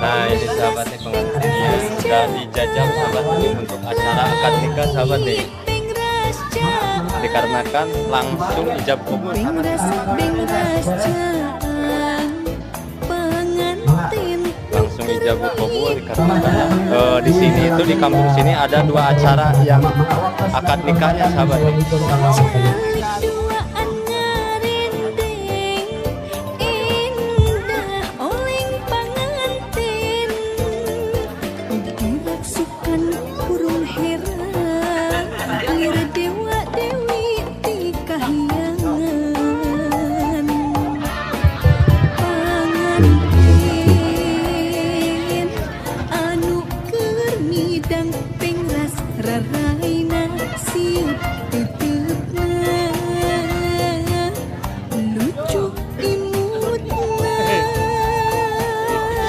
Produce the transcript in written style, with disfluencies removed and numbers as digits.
Nah ini sahabat nih pengantinnya udah dijajal sahabat nih untuk acara akad nikah sahabat nih. Dikarenakan langsung ijab kabul sahabat. Langsung ijab kabul dikarenakan di sini itu di kampung sini ada dua acara yang akad nikahnya sahabat nih.